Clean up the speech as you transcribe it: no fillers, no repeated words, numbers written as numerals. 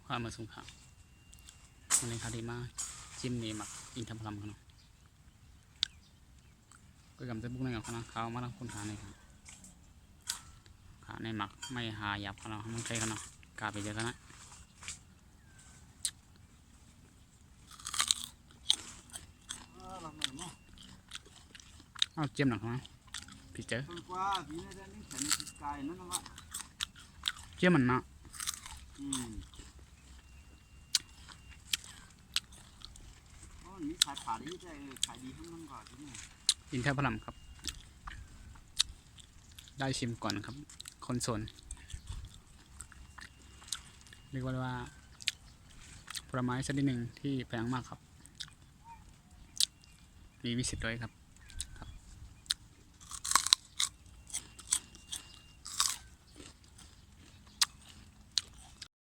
ข้าวมาสุงข้าววันนี้ข้าวดีมากจิ้มนี่หมักอินทผลัมกันเนาะก็กำจะบุกในกับคณะข้าวมาแล้วคุณขาในครับขาในหมักไม่หาหยับกันเนาะมันใช้กันเนาะกาไปเจอกันนะเอาเจียมหนักนะพี่เจอเจียมมันนะมีขายผ่าดีได้ขายดีทั้งนั้นก่อนที่นี่อินทผลัมครับได้ชิมก่อนครับคนโซนเรียกว่าผลไม้ชนิดหนึ่งที่แพงมากครับมีวิสิตด้วยครับ